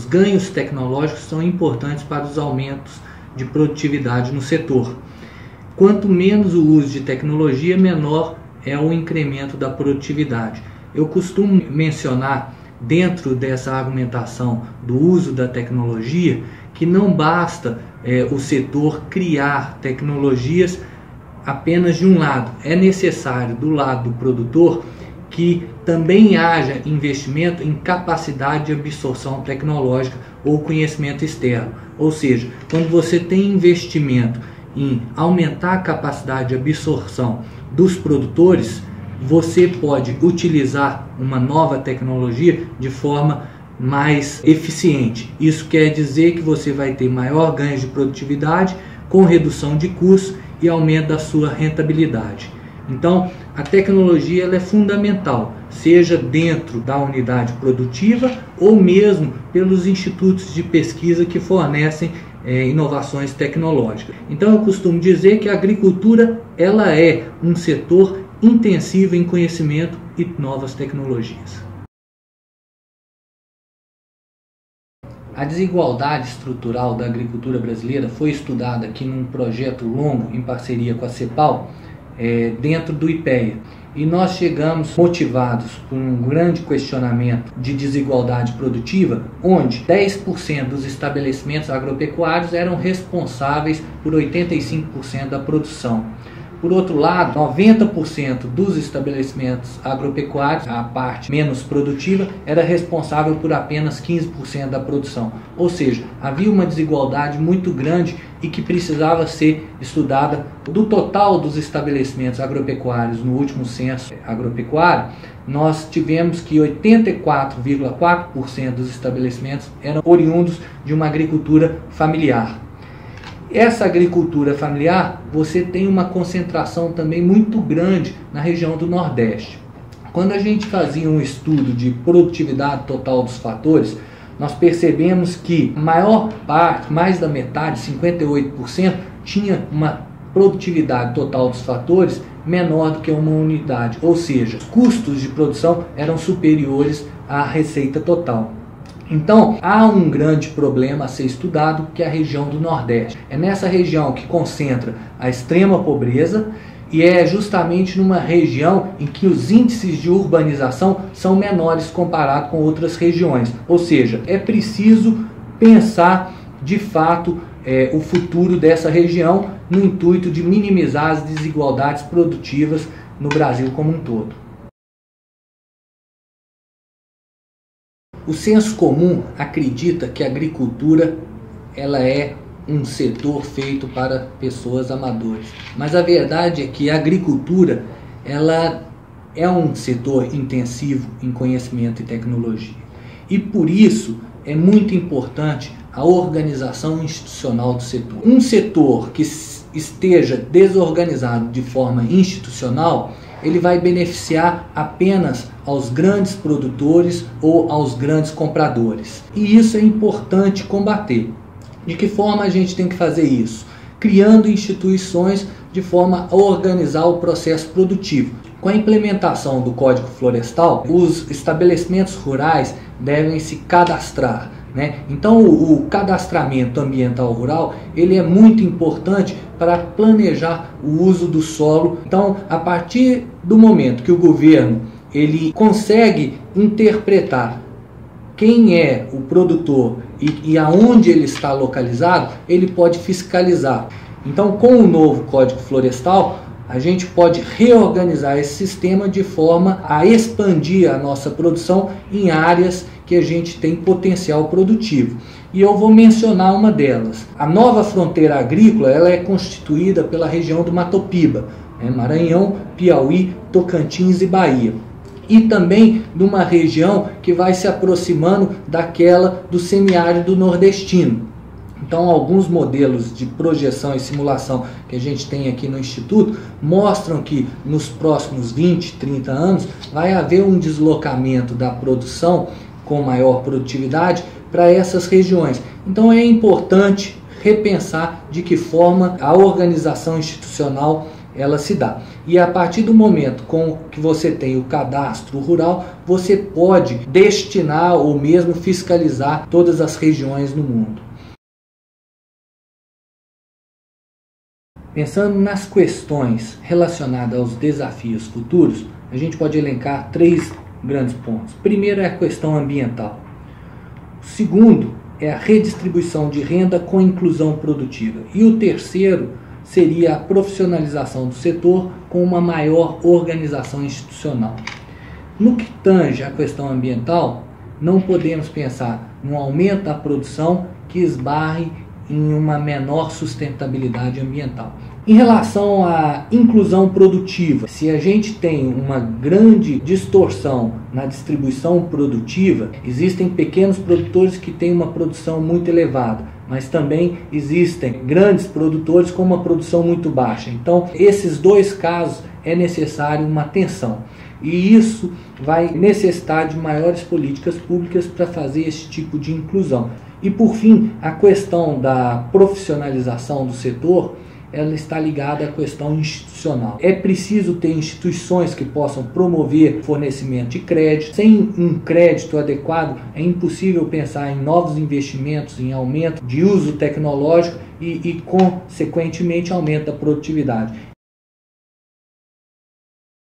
ganhos tecnológicos são importantes para os aumentos de produtividade no setor. Quanto menos o uso de tecnologia, menor é o incremento da produtividade. Eu costumo mencionar, dentro dessa argumentação do uso da tecnologia, que não basta o setor criar tecnologias apenas de um lado. É necessário, do lado do produtor, que também haja investimento em capacidade de absorção tecnológica ou conhecimento externo. Ou seja, quando você tem investimento em aumentar a capacidade de absorção dos produtores, você pode utilizar uma nova tecnologia de forma mais eficiente. Isso quer dizer que você vai ter maior ganho de produtividade com redução de custos e aumento da sua rentabilidade. Então, a tecnologia ela é fundamental, seja dentro da unidade produtiva ou mesmo pelos institutos de pesquisa que fornecem inovações tecnológicas. Então, eu costumo dizer que a agricultura ela é um setor intensivo em conhecimento e novas tecnologias. A desigualdade estrutural da agricultura brasileira foi estudada aqui num projeto longo em parceria com a CEPAL, dentro do IPEA. E nós chegamos motivados por um grande questionamento de desigualdade produtiva, onde 10% dos estabelecimentos agropecuários eram responsáveis por 85% da produção. Por outro lado, 90% dos estabelecimentos agropecuários, a parte menos produtiva, era responsável por apenas 15% da produção. Ou seja, havia uma desigualdade muito grande e que precisava ser estudada. Do total dos estabelecimentos agropecuários no último censo agropecuário, nós tivemos que 84,4% dos estabelecimentos eram oriundos de uma agricultura familiar. Essa agricultura familiar, você tem uma concentração também muito grande na região do Nordeste. Quando a gente fazia um estudo de produtividade total dos fatores, nós percebemos que a maior parte, mais da metade, 58%, tinha uma produtividade total dos fatores menor do que uma unidade, ou seja, os custos de produção eram superiores à receita total. Então, há um grande problema a ser estudado, que é a região do Nordeste. É nessa região que concentra a extrema pobreza e é justamente numa região em que os índices de urbanização são menores comparado com outras regiões. Ou seja, é preciso pensar de fato o futuro dessa região no intuito de minimizar as desigualdades produtivas no Brasil como um todo. O senso comum acredita que a agricultura ela é um setor feito para pessoas amadoras. Mas a verdade é que a agricultura ela é um setor intensivo em conhecimento e tecnologia. E por isso é muito importante a organização institucional do setor. Um setor que esteja desorganizado de forma institucional, ele vai beneficiar apenas aos grandes produtores ou aos grandes compradores. E isso é importante combater. De que forma a gente tem que fazer isso? Criando instituições de forma a organizar o processo produtivo. Com a implementação do Código Florestal, os estabelecimentos rurais devem se cadastrar. Então o cadastramento ambiental rural ele é muito importante para planejar o uso do solo. Então, a partir do momento que o governo ele consegue interpretar quem é o produtor e aonde ele está localizado, ele pode fiscalizar. Então, com o novo Código Florestal, a gente pode reorganizar esse sistema de forma a expandir a nossa produção em áreas que a gente tem potencial produtivo. E eu vou mencionar uma delas. A nova fronteira agrícola ela é constituída pela região do Matopiba, Maranhão, Piauí, Tocantins e Bahia. E também de uma região que vai se aproximando daquela do semiárido nordestino. Então, alguns modelos de projeção e simulação que a gente tem aqui no Instituto mostram que nos próximos 20, 30 anos vai haver um deslocamento da produção com maior produtividade para essas regiões. Então, é importante repensar de que forma a organização institucional ela se dá. E a partir do momento com que você tem o cadastro rural, você pode destinar ou mesmo fiscalizar todas as regiões no mundo. Pensando nas questões relacionadas aos desafios futuros, a gente pode elencar 3 grandes pontos. Primeiro é a questão ambiental. O segundo é a redistribuição de renda com inclusão produtiva. E o terceiro seria a profissionalização do setor com uma maior organização institucional. No que tange à questão ambiental, não podemos pensar num aumento da produção que esbarre em uma menor sustentabilidade ambiental. Em relação à inclusão produtiva, se a gente tem uma grande distorção na distribuição produtiva, existem pequenos produtores que têm uma produção muito elevada, mas também existem grandes produtores com uma produção muito baixa. Então, esses 2 casos é necessário uma atenção. E isso vai necessitar de maiores políticas públicas para fazer esse tipo de inclusão. E por fim, a questão da profissionalização do setor, ela está ligada à questão institucional. É preciso ter instituições que possam promover fornecimento de crédito. Sem um crédito adequado, é impossível pensar em novos investimentos, em aumento de uso tecnológico e consequentemente, aumento da produtividade.